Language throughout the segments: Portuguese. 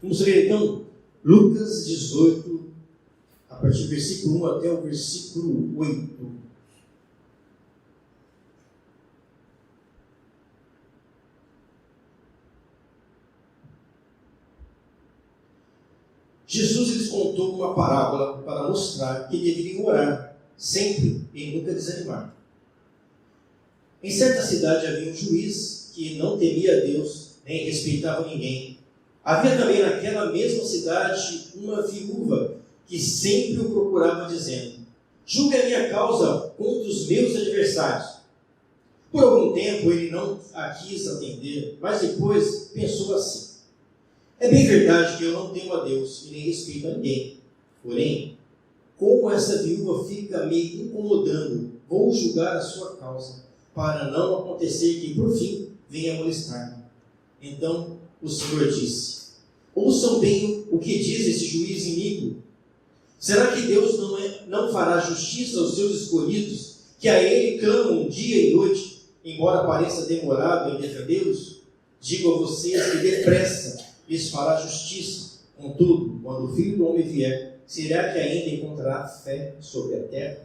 Vamos ler então Lucas 18, a partir do versículo 1 até o versículo 8. Jesus lhes contou uma parábola para mostrar que deveriam orar sempre e nunca desanimar. Em certa cidade havia um juiz que não temia a Deus, nem respeitava ninguém. Havia também naquela mesma cidade uma viúva que sempre o procurava dizendo: julgue a minha causa contra os meus adversários. Por algum tempo ele não a quis atender, mas depois pensou assim: é bem verdade que eu não temo a Deus e nem respeito a ninguém. Porém, como essa viúva fica me incomodando, vou julgar a sua causa, para não acontecer que por fim venha molestar-me. Então o Senhor disse: ouçam bem o que diz esse juiz iníquo. Será que Deus não fará justiça aos seus escolhidos, que a Ele clamam dia e noite, embora pareça demorado em defendê-los? Digo a vocês que depressa lhes fará justiça. Contudo, quando o Filho do Homem vier, será que ainda encontrará fé sobre a terra?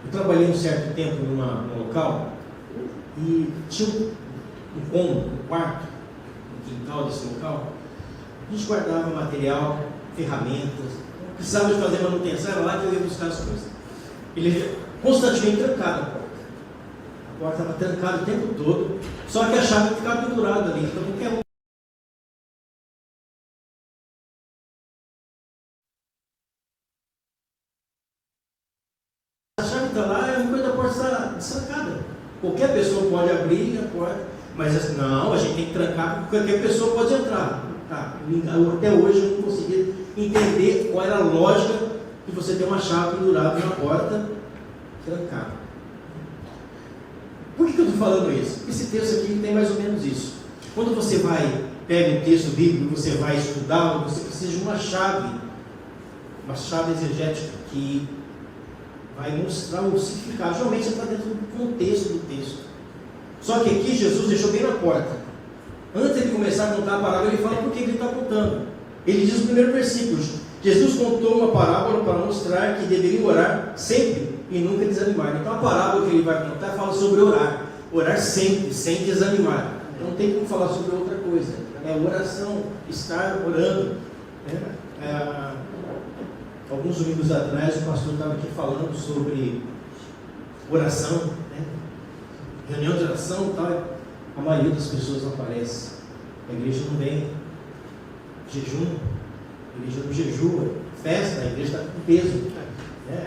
Eu trabalhei um certo tempo num local e tinha um cômodo, um quarto, no quintal desse local. A gente guardava material, ferramentas, precisava de fazer manutenção, era lá que eu ia buscar as coisas. Ele constantemente trancado. A porta estava trancada o tempo todo, só que a chave ficava pendurada ali, então qualquer um. A chave está lá, é uma coisa da porta está destrancada. Qualquer pessoa pode abrir a porta, mas assim, não, a gente tem que trancar, porque qualquer pessoa pode entrar. Tá? Até hoje eu não consegui entender qual era a lógica de você ter uma chave pendurada na porta trancada. Por que eu estou falando isso? Esse texto aqui tem mais ou menos isso. Quando você pega um texto bíblico e você vai estudar, você precisa de uma chave exegética que vai mostrar o significado. Geralmente você está dentro do contexto do texto. Só que aqui Jesus deixou bem na porta. Antes de começar a contar a parábola, ele fala por que ele está contando. Ele diz no primeiro versículo: Jesus contou uma parábola para mostrar que deveriam orar sempre e nunca desanimar. Então a parábola que ele vai contar fala sobre orar. Orar sempre, sem desanimar. Não tem como falar sobre outra coisa. É oração, estar orando. Alguns domingos atrás o pastor estava aqui falando sobre oração, né? Reunião de oração e tal. A maioria das pessoas não aparece. A igreja não vem. Jejum, a igreja não jejua. Festa, a igreja está com peso.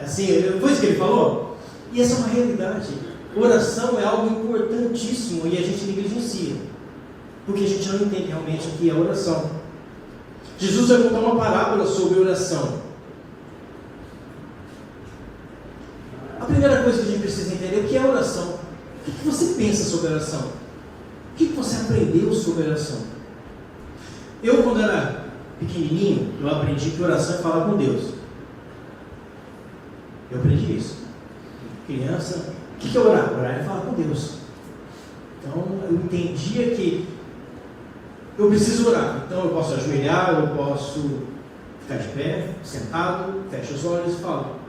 Assim, foi isso que ele falou? E essa é uma realidade. Oração é algo importantíssimo e a gente negligencia, porque a gente não entende realmente o que é oração. Jesus vai contar uma parábola sobre oração. A primeira coisa que a gente precisa entender é o que é oração. O que você pensa sobre oração? O que você aprendeu sobre oração? Eu, quando era pequenininho, eu aprendi que oração é falar com Deus. Eu aprendi isso. Criança, o que é orar? Orar é falar com Deus. Então, eu entendia que eu preciso orar. Então, eu posso ajoelhar, eu posso ficar de pé, sentado, fecho os olhos e falo.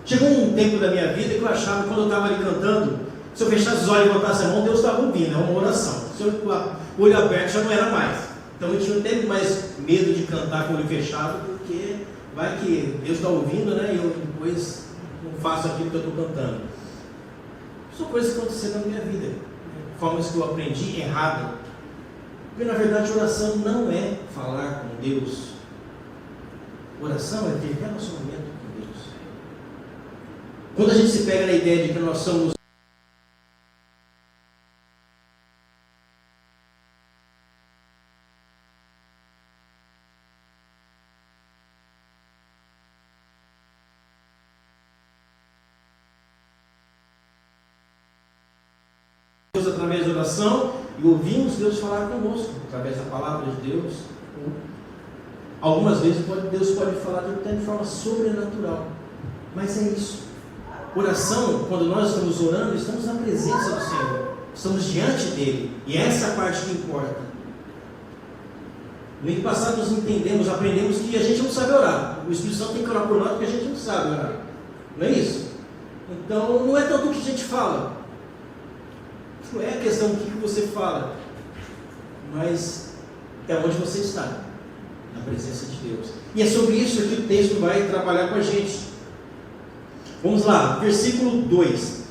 Chegou um tempo da minha vida que eu achava que quando eu estava ali cantando, se eu fechasse os olhos e botasse a mão, Deus estava ouvindo, é uma oração. Se eu o olho aberto já não era mais. Então eu tinha até mais medo de cantar com o olho fechado, porque vai que Deus está ouvindo, né? E eu depois não faço aquilo que eu estou cantando. São coisas que aconteceram na minha vida, formas que eu aprendi errado. Porque na verdade oração não é falar com Deus. Oração é ter relacionamento com Deus. Quando a gente se pega na ideia de que nós somos Deus através da oração e ouvimos Deus falar conosco através da palavra de Deus. Algumas vezes Deus pode falar de forma sobrenatural, mas é isso. Oração, quando nós estamos orando, estamos na presença do Senhor. Estamos diante dele. E essa é a parte que importa. No ano passado nós entendemos, aprendemos que a gente não sabe orar. O Espírito Santo tem que orar por nós porque a gente não sabe orar. Não é isso? Então não é tanto o que a gente fala. Não é a questão do que você fala. Mas é onde você está. Na presença de Deus. E é sobre isso que o texto vai trabalhar com a gente. Vamos lá, versículo 2.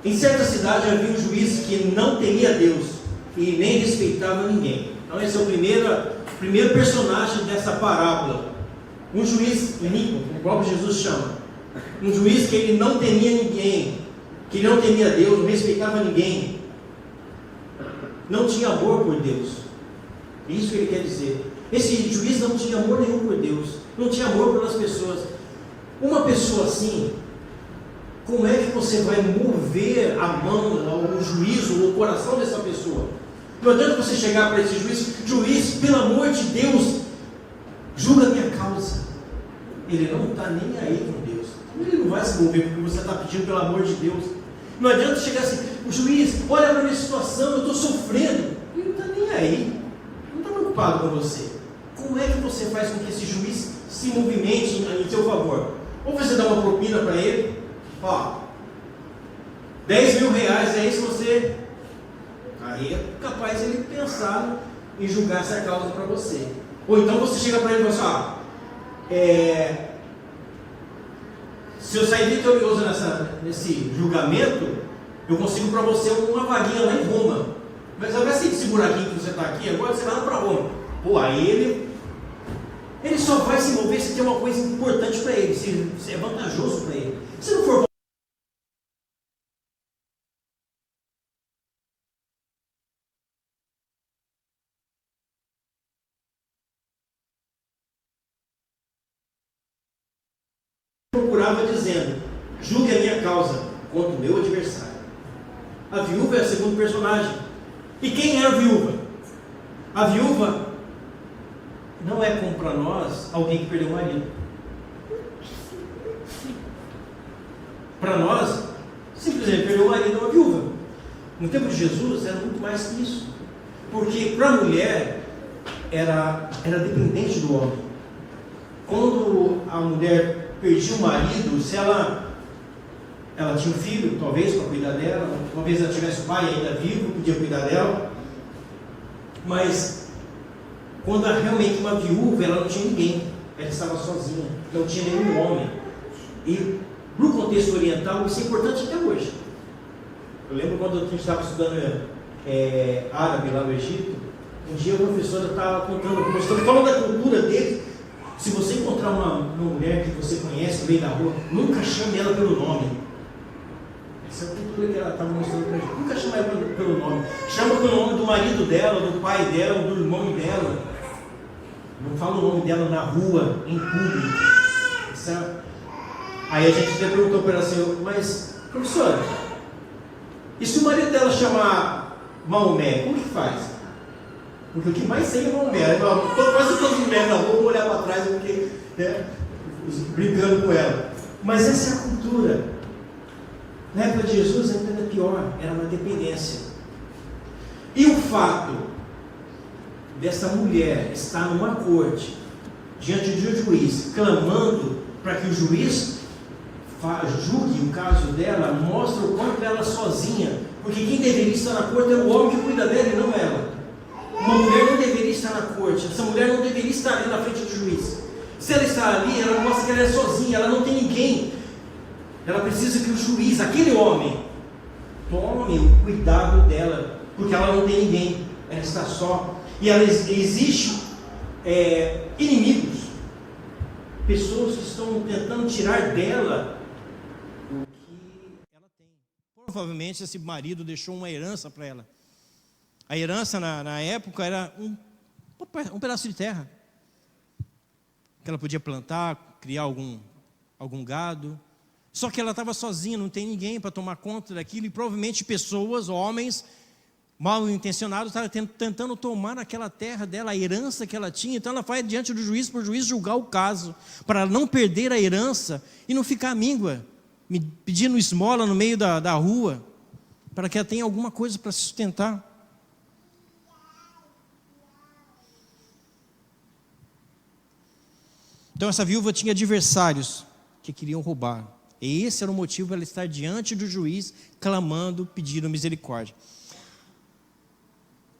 Em certa cidade havia um juiz que não temia Deus e nem respeitava ninguém. Então esse é o primeiro personagem dessa parábola. Um juiz iníquo, como o próprio Jesus chama. Um juiz que ele não temia ninguém, que não temia Deus, não respeitava ninguém. Não tinha amor por Deus. Isso que ele quer dizer. Esse juiz não tinha amor nenhum por Deus, não tinha amor pelas pessoas. Uma pessoa assim, como é que você vai mover a mão, o juízo, o coração dessa pessoa? Não adianta você chegar para esse juiz, pelo amor de Deus, julga a minha causa. Ele não está nem aí com Deus. Ele não vai se mover porque você está pedindo pelo amor de Deus. Não adianta chegar assim, o juiz, olha para a minha situação, eu estou sofrendo. Ele não está nem aí. Não está preocupado com você. Como é que você faz com que esse juiz se movimente em seu favor? Ou você dá uma propina para ele, ó, 10 mil reais, é isso você... Aí é capaz de ele pensar em julgar essa causa para você. Ou então você chega para ele e fala assim, se eu sair vitorioso nesse julgamento, eu consigo para você uma vaguinha lá em Roma. Mas ao invés desse buraquinho que você está aqui, agora você vai lá para Roma. Pô, aí ele só vai se mover se tem uma coisa importante para ele, se é vantajoso para ele. Se não for procurava dizendo, julgue a minha causa contra o meu adversário. A viúva é o segundo personagem. E quem é a viúva? A viúva não é como para nós alguém que perdeu o marido. Para nós, simplesmente perdeu o marido é uma viúva. No tempo de Jesus era muito mais que isso. Porque para a mulher era dependente do homem. Quando a mulher perdia o marido, se ela tinha um filho, talvez para cuidar dela, talvez ela tivesse o pai ainda vivo, podia cuidar dela. Mas quando realmente uma viúva, ela não tinha ninguém, ela estava sozinha, não tinha nenhum homem. E no contexto oriental isso é importante até hoje. Eu lembro quando a gente estava estudando árabe lá no Egito, um dia a professora estava mostrando, falando da cultura deles. Se você encontrar uma mulher que você conhece no meio da rua, nunca chame ela pelo nome. Essa é a cultura que ela estava mostrando para a gente. Nunca chame ela pelo nome. Chama pelo nome do marido dela, do pai dela, do irmão dela. Não fala o nome dela na rua, em público. Aí a gente até perguntou para ela assim, mas, professora, e se o marido dela chamar Maomé, como que faz? Porque o que mais sei é Maomé. Quase todas as mulheres na rua vão olhar para trás porque, brincando com ela. Mas essa é a cultura. Na época de Jesus ainda era pior, era uma dependência. E o fato dessa mulher estar numa corte, diante de um juiz, clamando para que o juiz julgue o caso dela, mostra o quanto ela sozinha, porque quem deveria estar na corte é o homem que cuida dela e não ela. Uma mulher não deveria estar na corte, essa mulher não deveria estar ali na frente do juiz. Se ela está ali, ela mostra que ela é sozinha, ela não tem ninguém. Ela precisa que o juiz, aquele homem, tome o cuidado dela, porque ela não tem ninguém, ela está só. E ela existe inimigos, pessoas que estão tentando tirar dela o que ela tem. Provavelmente esse marido deixou uma herança para ela. A herança na época era um pedaço de terra que ela podia plantar, criar algum gado. Só que ela estava sozinha, não tem ninguém para tomar conta daquilo. E provavelmente pessoas, homens mal intencionados, estavam tentando tomar aquela terra dela, a herança que ela tinha. Então ela vai diante do juiz para o juiz julgar o caso, para não perder a herança e não ficar míngua me pedindo esmola no meio da rua, para que ela tenha alguma coisa para se sustentar. Então essa viúva tinha adversários que queriam roubar. E esse era o motivo para ela estar diante do juiz, clamando, pedindo misericórdia.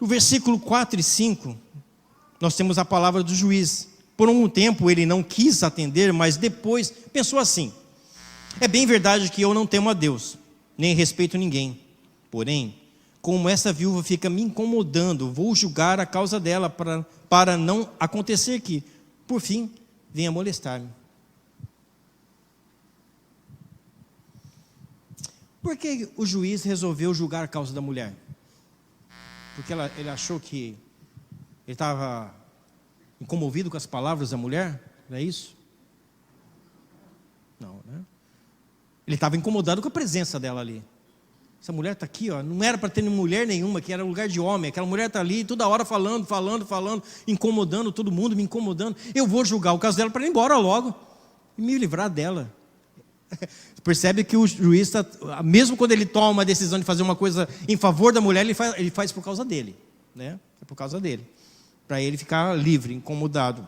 No versículo 4 e 5, nós temos a palavra do juiz. Por um tempo ele não quis atender, mas depois pensou assim: é bem verdade que eu não temo a Deus, nem respeito ninguém. Porém, como essa viúva fica me incomodando, vou julgar a causa dela, para não acontecer que, por fim, venha molestar-me. Por que o juiz resolveu julgar a causa da mulher? Porque ele achou que ele estava incomovido com as palavras da mulher? Não é isso? Não, né? Ele estava incomodado com a presença dela ali. Essa mulher está aqui, ó, não era para ter mulher nenhuma, que era lugar de homem. Aquela mulher está ali toda hora falando, incomodando todo mundo, me incomodando. Eu vou julgar o caso dela para ir embora logo e me livrar dela. Percebe que o juiz está, mesmo quando ele toma uma decisão de fazer uma coisa em favor da mulher, ele faz por causa dele, né? É por causa dele, para ele ficar livre, incomodado.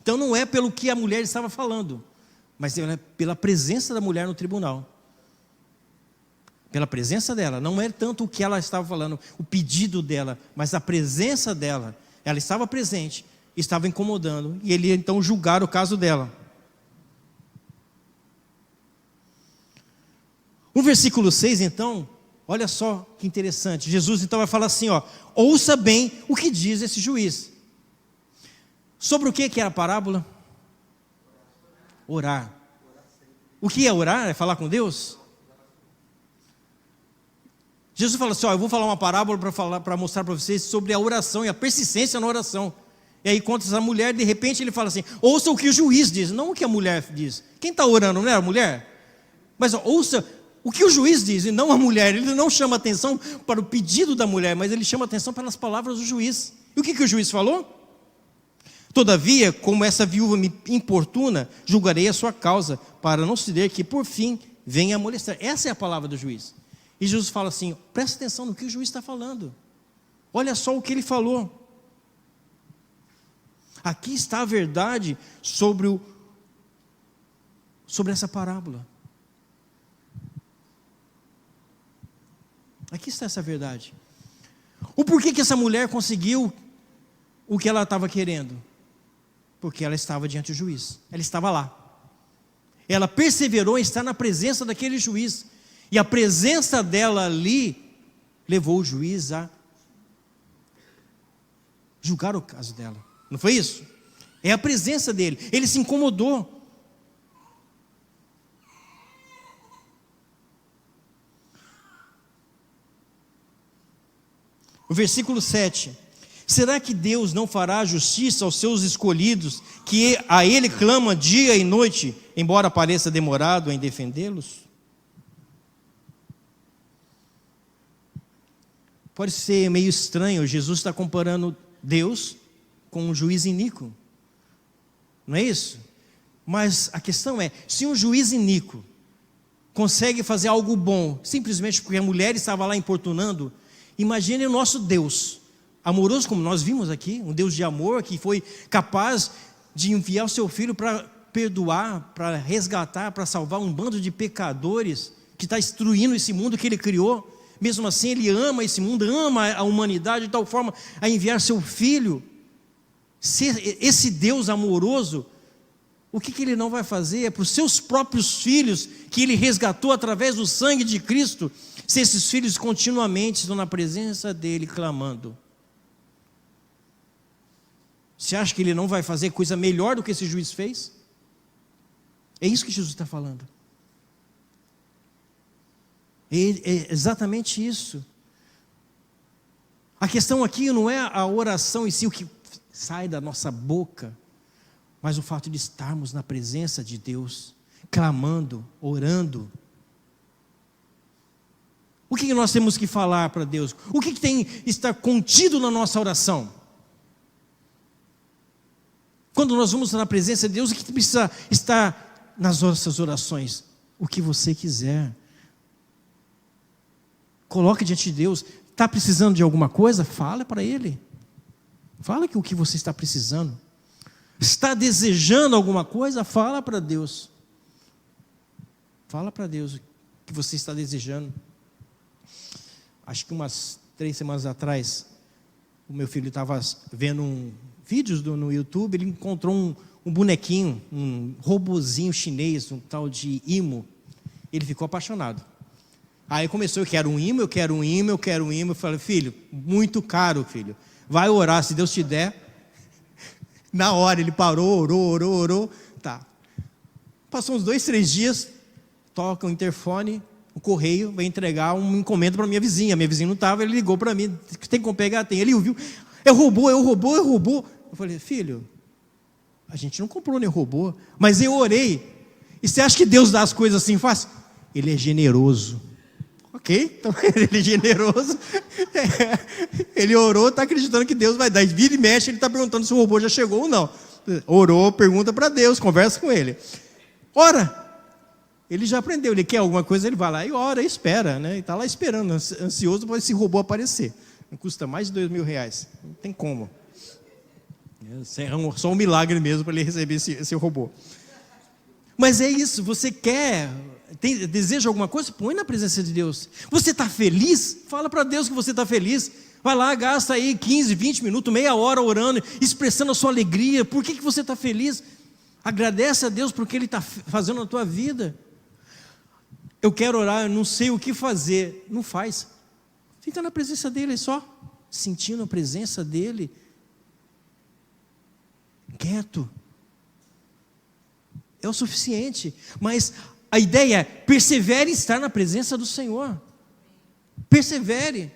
Então não é pelo que a mulher estava falando, mas é pela presença da mulher no tribunal. Pela presença dela, não é tanto o que ela estava falando, o pedido dela, mas a presença dela. Ela estava presente, estava incomodando, e ele ia então julgar o caso dela. No versículo 6, então, olha só que interessante. Jesus então vai falar assim, ó: ouça bem o que diz esse juiz. Sobre o que era a parábola? Orar. O que é orar? É falar com Deus? Jesus fala assim, ó, eu vou falar uma parábola para mostrar para vocês sobre a oração e a persistência na oração. E aí conta essa mulher, de repente ele fala assim: ouça o que o juiz diz, não o que a mulher diz. Quem está orando não é a mulher? Mas ó, ouça o que o juiz diz e não a mulher. Ele não chama atenção para o pedido da mulher, mas ele chama atenção pelas palavras do juiz. E o que o juiz falou? Todavia, como essa viúva me importuna, julgarei a sua causa, para não se der que por fim venha a molestar. Essa é a palavra do juiz. E Jesus fala assim: presta atenção no que o juiz está falando. Olha só o que ele falou. Aqui está a verdade sobre essa parábola. Aqui está essa verdade. O porquê que essa mulher conseguiu o que ela estava querendo? Porque ela estava diante do juiz. Ela estava lá. Ela perseverou em estar na presença daquele juiz. E a presença dela ali levou o juiz a julgar o caso dela. Não foi isso? É a presença dele. Ele se incomodou. O versículo 7. Será que Deus não fará justiça aos seus escolhidos, que a Ele clama dia e noite, embora pareça demorado em defendê-los? Pode ser meio estranho, Jesus está comparando Deus com um juiz iníquo. Não é isso? Mas a questão é, se um juiz iníquo consegue fazer algo bom, simplesmente porque a mulher estava lá importunando, imagine o nosso Deus, amoroso como nós vimos aqui, um Deus de amor, que foi capaz de enviar o seu Filho para perdoar, para resgatar, para salvar um bando de pecadores, que está destruindo esse mundo que Ele criou. Mesmo assim Ele ama esse mundo, ama a humanidade de tal forma a enviar seu Filho. Esse Deus amoroso, o que Ele não vai fazer? É para os seus próprios filhos, que Ele resgatou através do sangue de Cristo, se esses filhos continuamente estão na presença dEle clamando. Você acha que Ele não vai fazer coisa melhor do que esse juiz fez? É isso que Jesus está falando. É exatamente isso. A questão aqui não é a oração em si, o que sai da nossa boca, mas o fato de estarmos na presença de Deus, clamando, orando. O que nós temos que falar para Deus? O que tem estar contido na nossa oração? Quando nós vamos na presença de Deus, o que precisa estar nas nossas orações o que você quiser. Coloque diante de Deus. Está precisando de alguma coisa? Fala para Ele. Fala que o que você está precisando. Está desejando alguma coisa? Fala para Deus. Fala para Deus o que você está desejando. Acho que umas 3 semanas atrás, o meu filho estava vendo vídeos no YouTube, ele encontrou um bonequinho, um robozinho chinês, um tal de Imo. Ele ficou apaixonado. Aí começou, eu quero um Imo, eu quero um Imo, eu quero um Imo. Eu falei, filho, muito caro, filho. Vai orar, se Deus te der. Na hora ele parou, orou. Tá. Passou uns 2, 3 dias, toca o interfone, o correio vai entregar uma encomenda para minha vizinha. Minha vizinha não estava, ele ligou para mim, tem como pegar? Tem. Ele ouviu, é robô. Eu falei, filho, a gente não comprou nem robô, mas eu orei. E você acha que Deus dá as coisas assim fácil? Ele é generoso. Ok? Então ele é generoso. Ele orou, está acreditando que Deus vai dar. Vira e mexe, ele está perguntando se o robô já chegou ou não. Orou, pergunta para Deus, conversa com ele. Ora, ele já aprendeu, ele quer alguma coisa, ele vai lá e ora, e espera, né? E está lá esperando, ansioso para esse robô aparecer. Custa mais de R$2.000, não tem como. É só um milagre mesmo para ele receber esse robô. Mas é isso, você quer, deseja alguma coisa? Põe na presença de Deus. Você está feliz? Fala para Deus que você está feliz. Vai lá, gasta aí 15, 20 minutos, meia hora orando, expressando a sua alegria. Por que você está feliz? Agradece a Deus porque Ele está fazendo na tua vida. Eu quero orar, eu não sei o que fazer. Não faz. Fica na presença dEle só, sentindo a presença dEle. Quieto. É o suficiente. Mas a ideia é, persevere em estar na presença do Senhor. Persevere.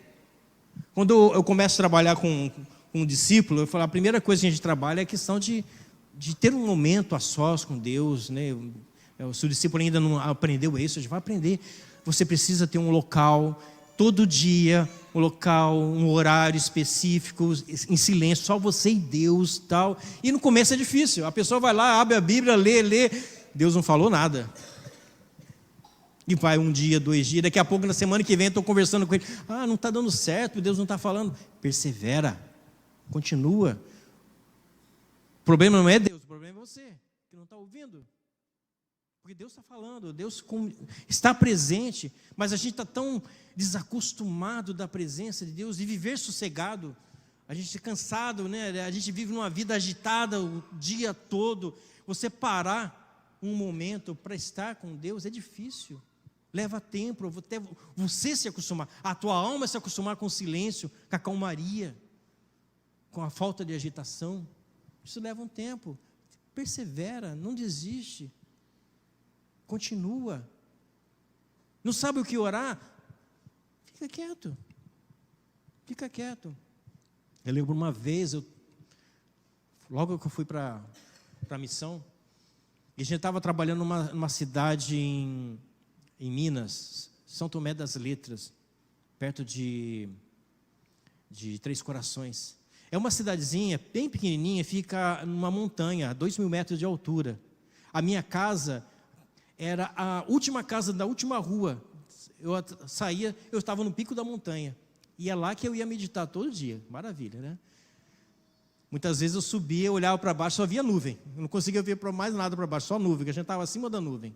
Quando eu começo a trabalhar com um discípulo, eu falo, a primeira coisa que a gente trabalha é a questão de ter um momento a sós com Deus, né? Se o discípulo ainda não aprendeu isso, a gente vai aprender. Você precisa ter um local, todo dia, um local, um horário específico, em silêncio, só você e Deus, tal. E no começo é difícil, a pessoa vai lá, abre a Bíblia, lê, Deus não falou nada. E vai um dia, 2 dias, daqui a pouco, na semana que vem, eu estou conversando com ele, não está dando certo, Deus não está falando. Persevera, continua. O problema não é Deus, o problema é você, que não está ouvindo. Porque Deus está falando, Deus está presente, mas a gente está tão desacostumado da presença de Deus, de viver sossegado. A gente é cansado, né? A gente vive numa vida agitada o dia todo. Você parar um momento para estar com Deus é difícil. Leva tempo, até você se acostumar, a tua alma se acostumar com o silêncio, com a calmaria, com a falta de agitação. Isso leva um tempo. Persevera, não desiste. Continua. Não sabe o que orar? Fica quieto. Fica quieto. Eu lembro uma vez, logo que eu fui para a missão, e a gente estava trabalhando numa cidade em Minas, São Tomé das Letras, perto de Três Corações. É uma cidadezinha bem pequenininha, fica numa montanha, a 2.000 metros de altura. A minha casa era a última casa da última rua. Eu saía, eu estava no pico da montanha. E é lá que eu ia meditar todo dia. Maravilha, né? Muitas vezes eu subia, olhava para baixo, só via nuvem. Eu não conseguia ver mais nada para baixo, só nuvem, porque a gente estava acima da nuvem.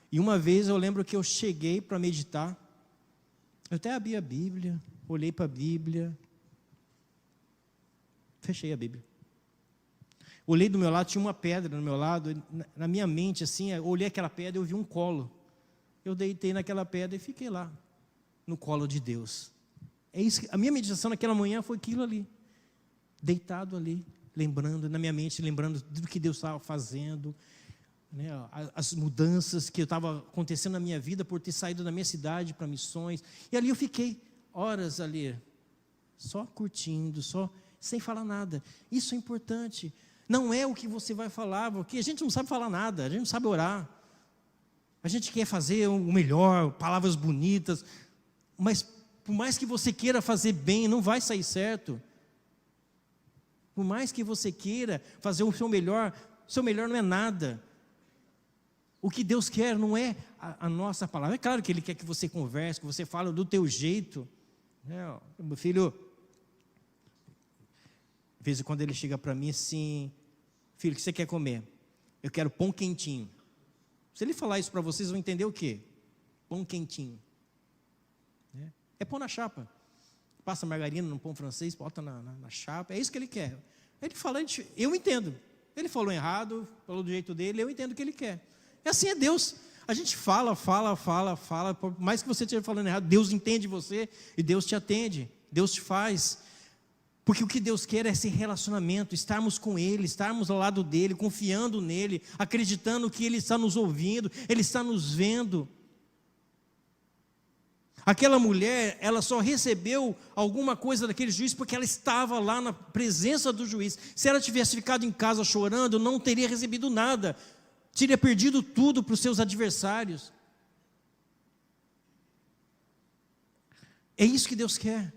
E uma vez eu lembro que eu cheguei para meditar. Eu até abri a Bíblia, olhei para a Bíblia, fechei a Bíblia. Olhei do meu lado, tinha uma pedra do meu lado, na minha mente assim, eu olhei aquela pedra e eu vi um colo. Eu deitei naquela pedra e fiquei lá, no colo de Deus. É isso, a minha meditação naquela manhã foi aquilo ali, deitado ali, lembrando, na minha mente, lembrando do que Deus estava fazendo, né, as mudanças que estava acontecendo na minha vida por ter saído da minha cidade para missões. E ali eu fiquei horas ali, só curtindo, só sem falar nada. Isso é importante. Não é o que você vai falar, porque a gente não sabe falar nada, a gente não sabe orar. A gente quer fazer o melhor, palavras bonitas, mas por mais que você queira fazer bem, não vai sair certo. Por mais que você queira fazer o seu melhor não é nada. O que Deus quer não é a nossa palavra. É claro que Ele quer que você converse, que você fale do teu jeito. Meu filho, de vez em quando ele chega para mim assim: filho, o que você quer comer? Eu quero pão quentinho. Se ele falar isso para vocês, vão entender o quê? Pão quentinho. É pão na chapa. Passa margarina no pão francês, bota na chapa. É isso que ele quer. Ele fala, eu entendo. Ele falou errado, falou do jeito dele, eu entendo o que ele quer. E assim é Deus. A gente fala, por mais que você esteja falando errado, Deus entende você e Deus te atende, Deus te faz. Porque o que Deus quer é esse relacionamento, estarmos com Ele, estarmos ao lado dEle, confiando nele, acreditando que Ele está nos ouvindo, Ele está nos vendo. Aquela mulher, ela só recebeu alguma coisa daquele juiz porque ela estava lá na presença do juiz. Se ela tivesse ficado em casa chorando, não teria recebido nada, teria perdido tudo para os seus adversários. É isso que Deus quer.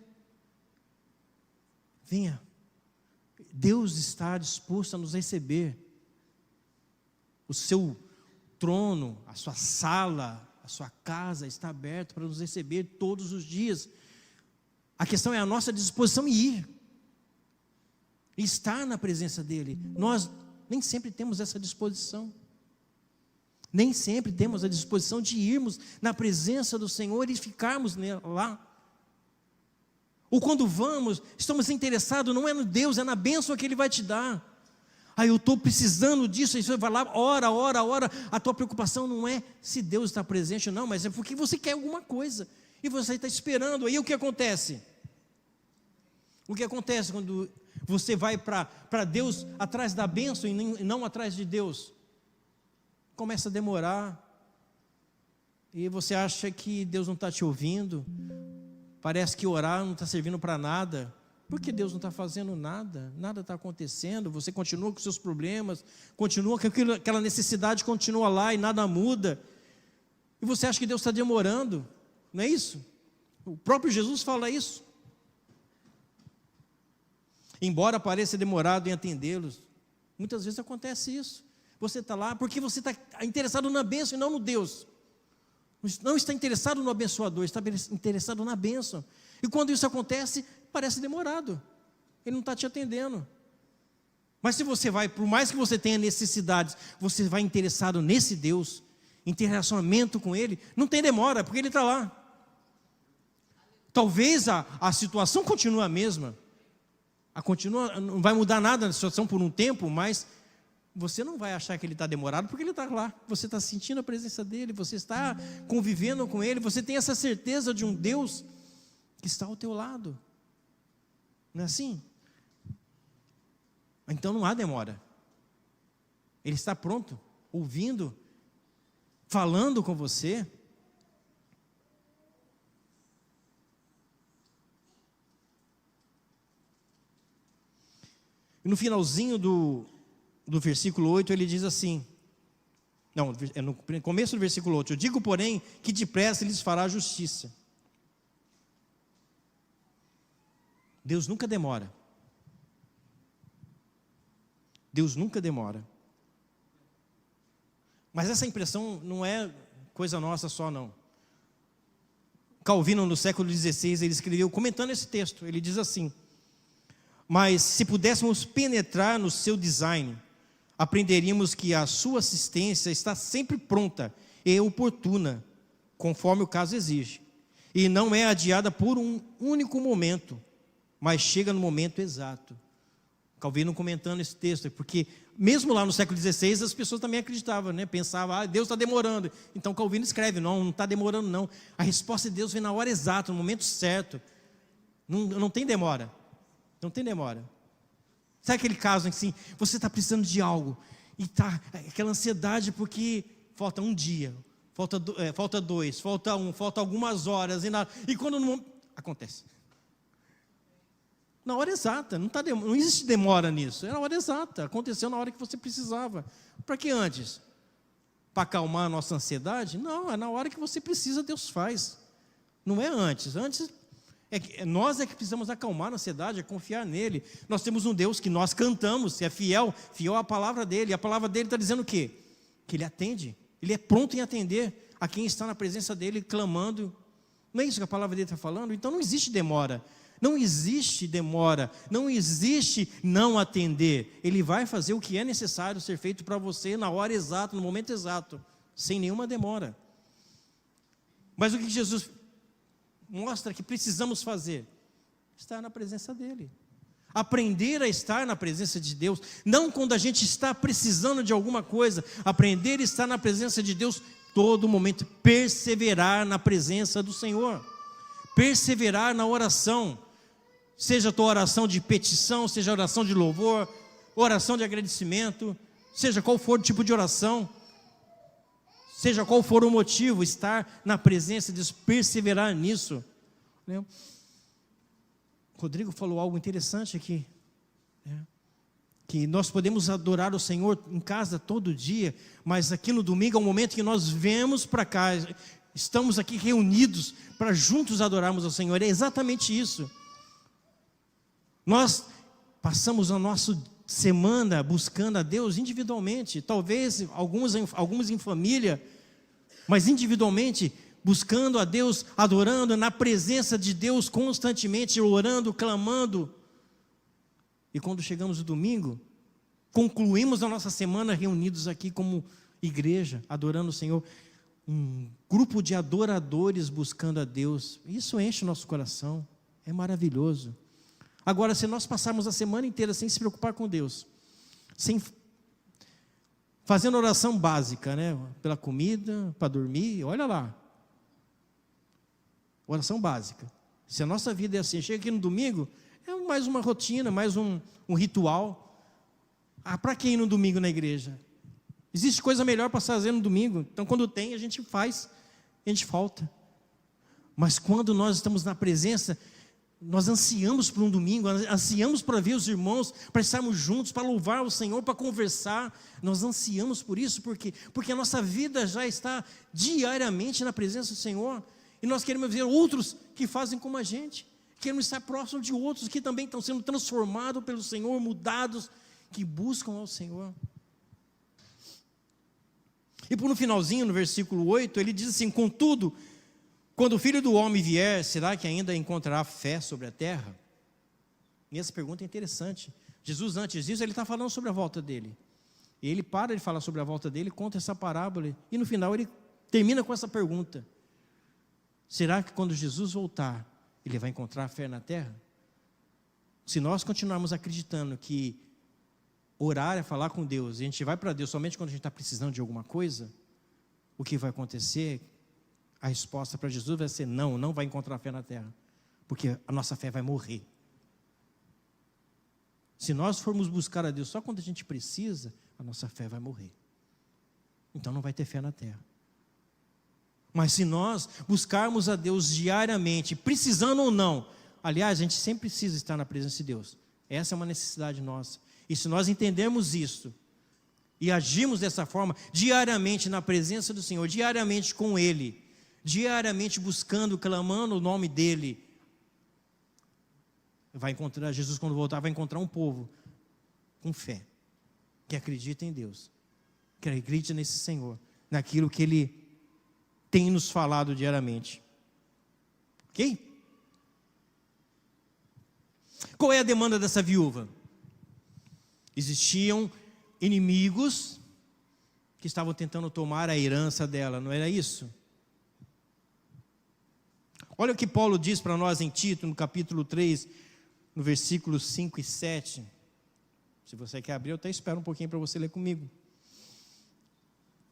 Venha, Deus está disposto a nos receber. O seu trono, a sua sala, a sua casa está aberta para nos receber todos os dias. A questão é a nossa disposição em ir, e estar na presença dEle. Nós nem sempre temos essa disposição, nem sempre temos a disposição de irmos na presença do Senhor e ficarmos lá. Ou quando vamos, estamos interessados, não é no Deus, é na bênção que Ele vai te dar. Eu estou precisando disso, aí você vai lá, ora. A tua preocupação não é se Deus está presente, não, mas é porque você quer alguma coisa, e você está esperando. Aí o que acontece? O que acontece quando você vai para Deus atrás da bênção e não atrás de Deus? Começa a demorar, e você acha que Deus não está te ouvindo. Parece que orar não está servindo para nada, porque Deus não está fazendo nada, nada está acontecendo, você continua com seus problemas, continua com aquela necessidade, continua lá e nada muda, e você acha que Deus está demorando, não é isso? O próprio Jesus fala isso. Embora pareça demorado em atendê-los, muitas vezes acontece isso. Você está lá porque você está interessado na bênção e não no Deus. Não está interessado no abençoador, está interessado na bênção. E quando isso acontece, parece demorado. Ele não está te atendendo. Mas se você vai, por mais que você tenha necessidades, você vai interessado nesse Deus, em ter relacionamento com Ele, não tem demora, porque Ele está lá. Talvez a situação continue a mesma. Não vai mudar nada na situação por um tempo, mas você não vai achar que Ele está demorado, porque Ele está lá. Você está sentindo a presença dEle, você está convivendo com Ele, você tem essa certeza de um Deus que está ao teu lado. Não é assim? Então não há demora. Ele está pronto, ouvindo, falando com você. E no finalzinho do versículo 8, ele diz assim, no começo do versículo 8, eu digo, porém, que depressa lhes fará justiça. Deus nunca demora. Deus nunca demora. Mas essa impressão não é coisa nossa só, não. Calvino, no século XVI, ele escreveu, comentando esse texto, ele diz assim: mas se pudéssemos penetrar no seu design, aprenderíamos que a sua assistência está sempre pronta e oportuna, conforme o caso exige, e não é adiada por um único momento, mas chega no momento exato. Calvino comentando esse texto, porque mesmo lá no século XVI as pessoas também acreditavam, né? Pensavam, Deus está demorando. Então Calvino escreve, não está demorando não. A resposta de Deus vem na hora exata, no momento certo. Não tem demora. Não tem demora. Sabe aquele caso em que assim, você está precisando de algo, e está aquela ansiedade porque falta um dia, falta dois, falta um, falta algumas horas, e quando não acontece. Na hora exata, não existe demora nisso, é na hora exata, aconteceu na hora que você precisava. Para que antes? Para acalmar a nossa ansiedade? Não, é na hora que você precisa, Deus faz. Não é antes, nós é que precisamos acalmar a ansiedade, é confiar nele. Nós temos um Deus que nós cantamos, é fiel à palavra dele, e a palavra dele está dizendo o quê? Que ele atende, Ele é pronto em atender a quem está na presença dele, clamando. Não é isso que a palavra dele está falando? Então não existe demora. Não existe demora. Não existe não atender. Ele vai fazer o que é necessário ser feito para você na hora exata, no momento exato, sem nenhuma demora. Mas o que Jesus mostra que precisamos fazer? Estar na presença dele. Aprender a estar na presença de Deus, não quando a gente está precisando de alguma coisa, aprender a estar na presença de Deus todo momento, perseverar na presença do Senhor, perseverar na oração, seja a tua oração de petição, seja a oração de louvor, oração de agradecimento, seja qual for o tipo de oração, seja qual for o motivo, estar na presença de Deus, perseverar nisso, né? Rodrigo falou algo interessante aqui, né? Que nós podemos adorar o Senhor em casa todo dia, mas aqui no domingo é o momento que nós viemos para cá, estamos aqui reunidos para juntos adorarmos ao Senhor. É exatamente isso. Nós passamos a nossa semana buscando a Deus individualmente, talvez alguns em família, mas individualmente, buscando a Deus, adorando na presença de Deus constantemente, orando, clamando. E quando chegamos no domingo, concluímos a nossa semana reunidos aqui como igreja, adorando o Senhor, um grupo de adoradores buscando a Deus. Isso enche o nosso coração, é maravilhoso. Agora, se nós passarmos a semana inteira sem se preocupar com Deus, fazendo oração básica, né? Pela comida, para dormir, olha lá, oração básica. Se a nossa vida é assim, chega aqui no domingo, é mais uma rotina, mais um ritual. Para que ir no domingo na igreja? Existe coisa melhor para fazer no domingo. Então quando tem, a gente faz, a gente falta. Mas quando nós estamos na presença, nós ansiamos por um domingo, ansiamos para ver os irmãos, para estarmos juntos, para louvar o Senhor, para conversar. Nós ansiamos por isso, porque a nossa vida já está diariamente na presença do Senhor. E nós queremos ver outros que fazem como a gente. Queremos estar próximos de outros que também estão sendo transformados pelo Senhor, mudados, que buscam ao Senhor. E por no finalzinho, no versículo 8, ele diz assim: contudo, quando o Filho do Homem vier, será que ainda encontrará fé sobre a terra? E essa pergunta é interessante. Jesus, antes disso, ele está falando sobre a volta dele. E ele para de falar sobre a volta dele, conta essa parábola, e no final ele termina com essa pergunta: será que quando Jesus voltar, ele vai encontrar fé na terra? Se nós continuarmos acreditando que orar é falar com Deus, e a gente vai para Deus somente quando a gente está precisando de alguma coisa, o que vai acontecer? A resposta para Jesus vai ser não, não vai encontrar fé na terra, porque a nossa fé vai morrer. Se nós formos buscar a Deus só quando a gente precisa, a nossa fé vai morrer. Então não vai ter fé na terra. Mas se nós buscarmos a Deus diariamente, precisando ou não, aliás, a gente sempre precisa estar na presença de Deus. Essa é uma necessidade nossa. E se nós entendermos isso e agirmos dessa forma, diariamente na presença do Senhor, diariamente com Ele, diariamente buscando, clamando o nome dEle, vai encontrar, Jesus quando voltar vai encontrar um povo com fé, que acredita em Deus, que acredita nesse Senhor, naquilo que Ele tem nos falado diariamente. Ok? Qual é a demanda dessa viúva? Existiam inimigos que estavam tentando tomar a herança dela, não era isso? Olha o que Paulo diz para nós em Tito, no capítulo 3, no versículos 5 e 7. Se você quer abrir, eu até espero um pouquinho para você ler comigo.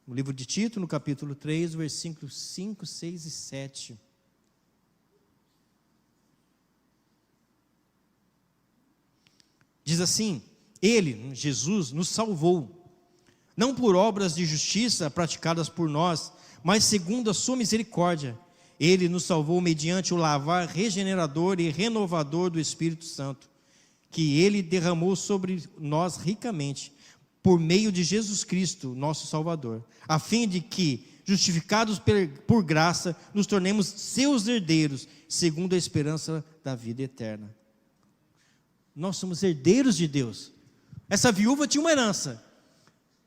No livro de Tito, no capítulo 3, versículos 5, 6 e 7. Diz assim: Ele, Jesus, nos salvou, não por obras de justiça praticadas por nós, mas segundo a sua misericórdia. Ele nos salvou mediante o lavar regenerador e renovador do Espírito Santo, que Ele derramou sobre nós ricamente, por meio de Jesus Cristo, nosso Salvador, a fim de que, justificados por graça, nos tornemos seus herdeiros, segundo a esperança da vida eterna. Nós somos herdeiros de Deus. Essa viúva tinha uma herança,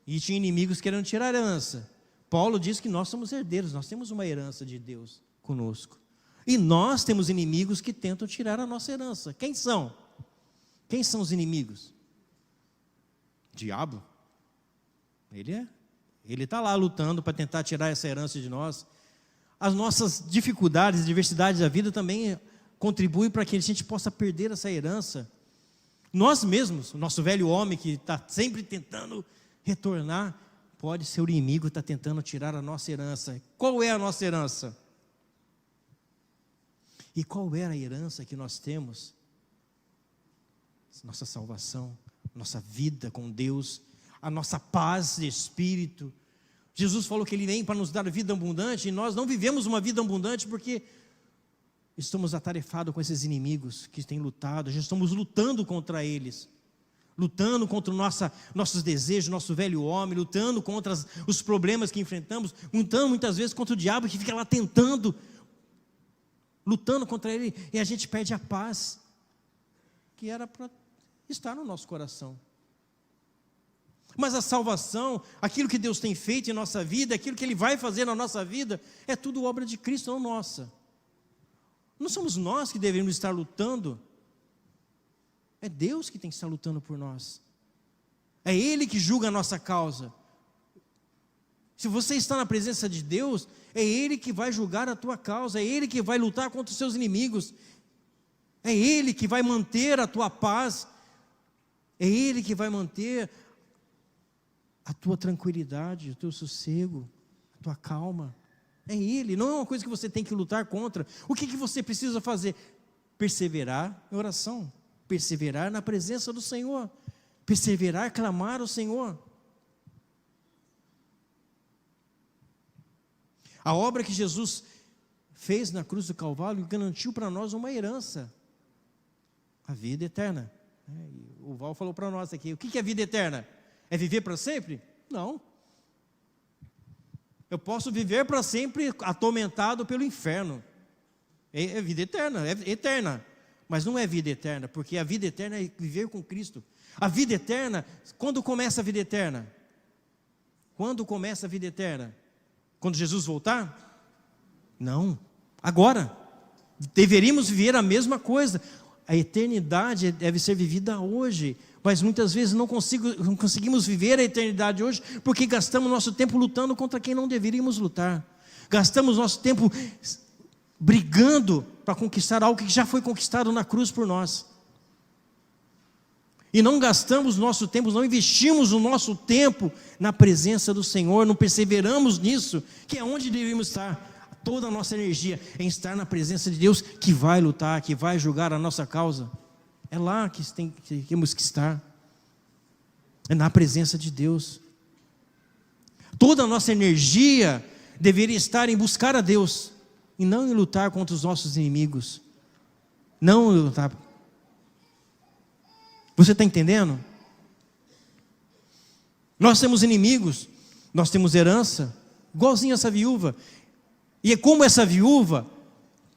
e tinha inimigos querendo tirar a herança, Paulo diz que nós somos herdeiros, nós temos uma herança de Deus conosco. E nós temos inimigos que tentam tirar a nossa herança. Quem são? Quem são os inimigos? Diabo. Ele está lá lutando para tentar tirar essa herança de nós. As nossas dificuldades, diversidades da vida também contribuem para que a gente possa perder essa herança. Nós mesmos, o nosso velho homem que está sempre tentando retornar, pode ser o inimigo que está tentando tirar a nossa herança. Qual é a nossa herança? E qual era a herança que nós temos? Nossa salvação, nossa vida com Deus, a nossa paz de espírito. Jesus falou que Ele vem para nos dar vida abundante, e nós não vivemos uma vida abundante porque estamos atarefados com esses inimigos que têm lutado, já estamos lutando contra eles, lutando contra nossos desejos, nosso velho homem, lutando contra os problemas que enfrentamos, lutando muitas vezes contra o diabo que fica lá tentando, lutando contra ele, e a gente perde a paz que era para estar no nosso coração. Mas a salvação, aquilo que Deus tem feito em nossa vida, aquilo que Ele vai fazer na nossa vida, é tudo obra de Cristo, não nossa. Não somos nós que devemos estar lutando, é Deus que tem que estar lutando por nós, é Ele que julga a nossa causa. Se você está na presença de Deus, é Ele que vai julgar a tua causa, é Ele que vai lutar contra os seus inimigos, é Ele que vai manter a tua paz, é Ele que vai manter a tua tranquilidade, o teu sossego, a tua calma. É Ele, não é uma coisa que você tem que lutar contra. O que você precisa fazer? Perseverar em oração, perseverar na presença do Senhor, perseverar, clamar ao Senhor. A obra que Jesus fez na cruz do Calvário garantiu para nós uma herança, a vida eterna. O Val falou para nós aqui, o que é vida eterna? É viver para sempre? Não. Eu posso viver para sempre atormentado pelo inferno. É vida eterna, é eterna. Mas não é vida eterna, porque a vida eterna é viver com Cristo. A vida eterna, quando começa a vida eterna? Quando começa a vida eterna? Quando Jesus voltar? Não, agora. Deveríamos viver a mesma coisa. A eternidade deve ser vivida hoje, mas muitas vezes não conseguimos viver a eternidade hoje, porque gastamos nosso tempo lutando contra quem não deveríamos lutar, gastamos nosso tempo brigando para conquistar algo que já foi conquistado na cruz por nós, e não gastamos nosso tempo, não investimos o nosso tempo na presença do Senhor, não perseveramos nisso, que é onde deveríamos estar. Toda a nossa energia em estar na presença de Deus, que vai lutar, que vai julgar a nossa causa. É lá que temos que estar, é na presença de Deus. Toda a nossa energia deveria estar em buscar a Deus, e não em lutar contra os nossos inimigos, não em lutar. Você está entendendo? Nós temos inimigos, nós temos herança, igualzinho essa viúva. E é como essa viúva,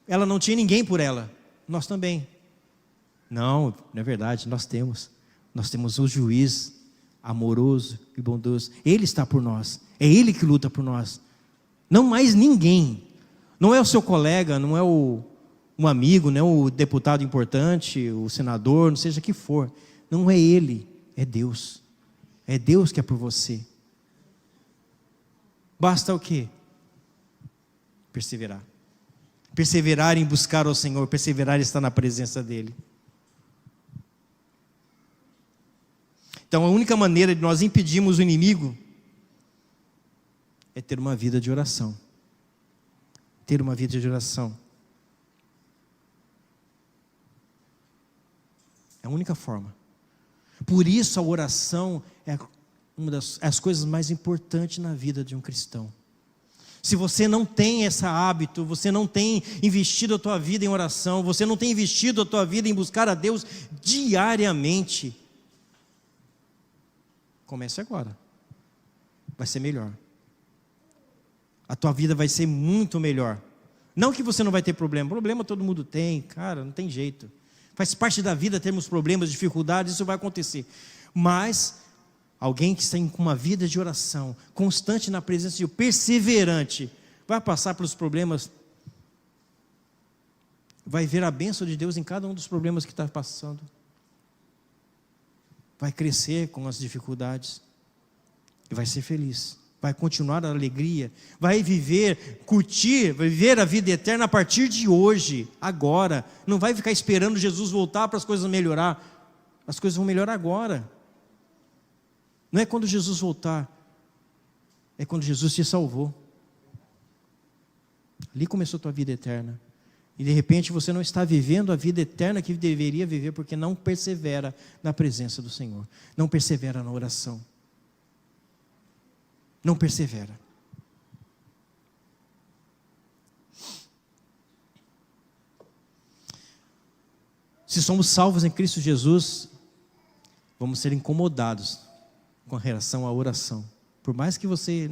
ela não tinha ninguém por ela, nós também. Não é verdade, nós temos o juiz amoroso e bondoso, Ele está por nós, é Ele que luta por nós, não mais ninguém, não é o seu colega, não é um amigo, não é o deputado importante, o senador, não seja que for, não é Ele, é Deus que é por você. Basta o quê? Perseverar em buscar ao Senhor, perseverar em estar na presença dEle. Então a única maneira de nós impedirmos o inimigo é ter uma vida de oração. Ter uma vida de oração. É a única forma. Por isso a oração é uma das coisas mais importantes na vida de um cristão. Se você não tem esse hábito, você não tem investido a tua vida em oração, você não tem investido a tua vida em buscar a Deus diariamente, comece agora, vai ser melhor, a tua vida vai ser muito melhor. Não que você não vai ter problema todo mundo tem, cara, não tem jeito, faz parte da vida termos problemas, dificuldades, isso vai acontecer, mas Alguém que está com uma vida de oração, constante na presença de Deus, perseverante, vai passar pelos problemas, vai ver a bênção de Deus em cada um dos problemas que está passando, vai crescer com as dificuldades, e vai ser feliz, vai continuar a alegria, vai viver, curtir, vai viver a vida eterna a partir de hoje, agora, não vai ficar esperando Jesus voltar para as coisas melhorar, as coisas vão melhorar agora. Não é quando Jesus voltar, é quando Jesus te salvou. Ali começou a tua vida eterna. E de repente você não está vivendo a vida eterna que deveria viver, porque não persevera na presença do Senhor. Não persevera na oração. Não persevera. Se somos salvos em Cristo Jesus, vamos ser incomodados com relação à oração. Por mais que você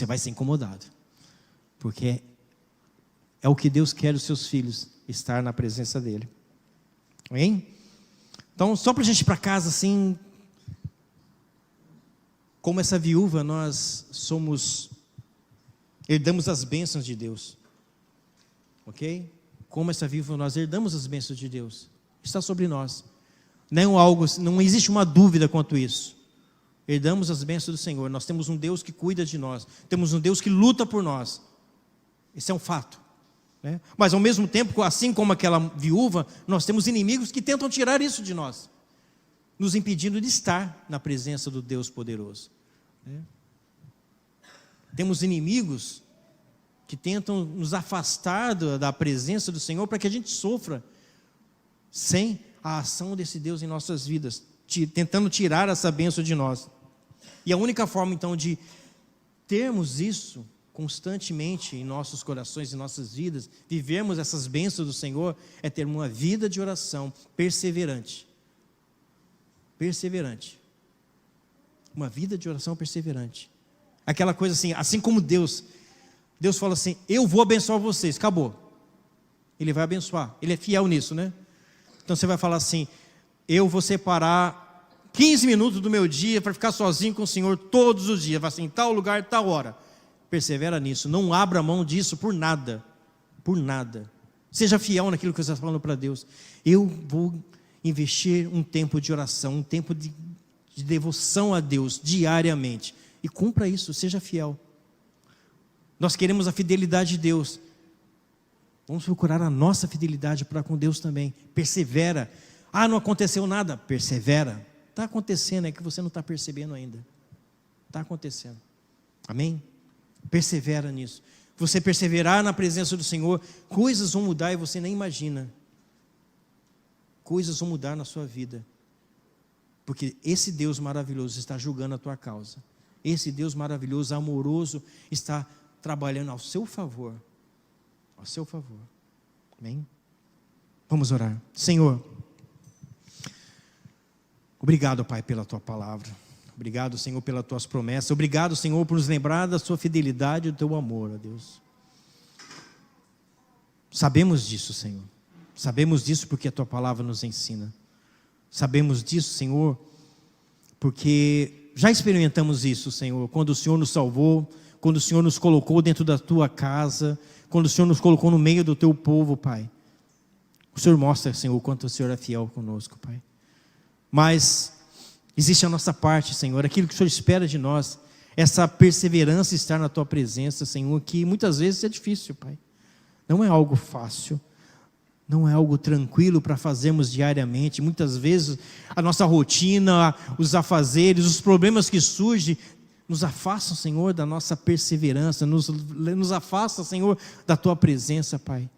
vai ser incomodado, porque é o que Deus quer dos seus filhos, estar na presença dEle. Amém? Então, só para a gente ir para casa assim, como essa viúva, nós herdamos as bênçãos de Deus. Ok? Como essa viúva, nós herdamos as bênçãos de Deus. Está sobre nós. Não existe uma dúvida quanto a isso. Herdamos as bênçãos do Senhor. Nós temos um Deus que cuida de nós. Temos um Deus que luta por nós. Esse é um fato, né? Mas ao mesmo tempo, assim como aquela viúva, nós temos inimigos que tentam tirar isso de nós, nos impedindo de estar na presença do Deus poderoso, né? Temos inimigos que tentam nos afastar da presença do Senhor para que a gente sofra sem a ação desse Deus em nossas vidas, tentando tirar essa bênção de nós. E a única forma então de termos isso constantemente em nossos corações e nossas vidas, vivermos essas bênçãos do Senhor, é ter uma vida de oração perseverante. Perseverante. Uma vida de oração perseverante. Aquela coisa assim como Deus fala assim: eu vou abençoar vocês, acabou. Ele vai abençoar, Ele é fiel nisso, né? Então você vai falar assim: eu vou separar 15 minutos do meu dia para ficar sozinho com o Senhor todos os dias, vai assim, em tal lugar, tal hora. Persevera nisso, não abra mão disso por nada, por nada. Seja fiel naquilo que você está falando para Deus. Eu vou investir um tempo de oração, um tempo de devoção a Deus diariamente, e cumpra isso, seja fiel. Nós queremos a fidelidade de Deus, vamos procurar a nossa fidelidade para com Deus também. Persevera. Não aconteceu nada, persevera. Está acontecendo, é que você não está percebendo ainda. Está acontecendo. Amém? Persevera nisso. Você perseverar na presença do Senhor, coisas vão mudar e você nem imagina. Coisas vão mudar na sua vida, porque esse Deus maravilhoso está julgando a tua causa. Esse Deus maravilhoso, amoroso, está trabalhando ao seu favor. Ao seu favor. Amém? Vamos orar. Senhor, obrigado, Pai, pela tua palavra. Obrigado, Senhor, pelas tuas promessas. Obrigado, Senhor, por nos lembrar da sua fidelidade e do teu amor, ó Deus. Sabemos disso, Senhor. Sabemos disso porque a tua palavra nos ensina. Sabemos disso, Senhor, porque já experimentamos isso, Senhor, quando o Senhor nos salvou, quando o Senhor nos colocou dentro da tua casa, quando o Senhor nos colocou no meio do teu povo, Pai. O Senhor mostra, Senhor, o quanto o Senhor é fiel conosco, Pai. Mas existe a nossa parte, Senhor, aquilo que o Senhor espera de nós, essa perseverança, estar na tua presença, Senhor, que muitas vezes é difícil, Pai. Não é algo fácil, não é algo tranquilo para fazermos diariamente. Muitas vezes a nossa rotina, os afazeres, os problemas que surgem, nos afastam, Senhor, da nossa perseverança, nos afasta, Senhor, da tua presença, Pai.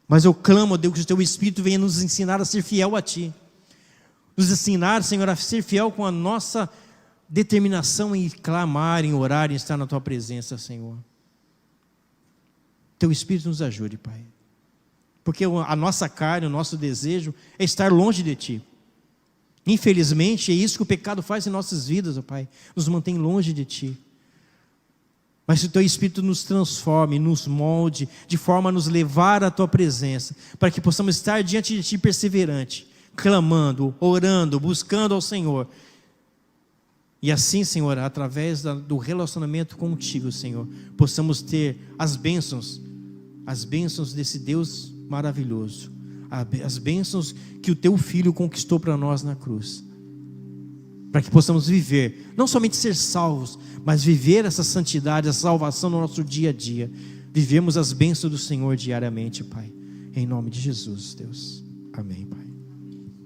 Mas eu clamo, Deus, que o teu Espírito venha nos ensinar a ser fiel a ti. Nos ensinar, Senhor, a ser fiel com a nossa determinação em clamar, em orar, em estar na tua presença, Senhor. Teu Espírito nos ajude, Pai. Porque a nossa carne, o nosso desejo é estar longe de ti. Infelizmente, é isso que o pecado faz em nossas vidas, ó Pai. Nos mantém longe de ti. Mas se o teu Espírito nos transforme, nos molde, de forma a nos levar à tua presença, para que possamos estar diante de ti perseverante, clamando, orando, buscando ao Senhor, E assim, Senhor, através do relacionamento contigo, Senhor, possamos ter as bênçãos desse Deus maravilhoso, as bênçãos que o teu Filho conquistou para nós na cruz, para que possamos viver, não somente ser salvos, mas viver essa santidade, a salvação no nosso dia a dia, vivemos as bênçãos do Senhor diariamente, Pai, em nome de Jesus, Deus, amém, Pai.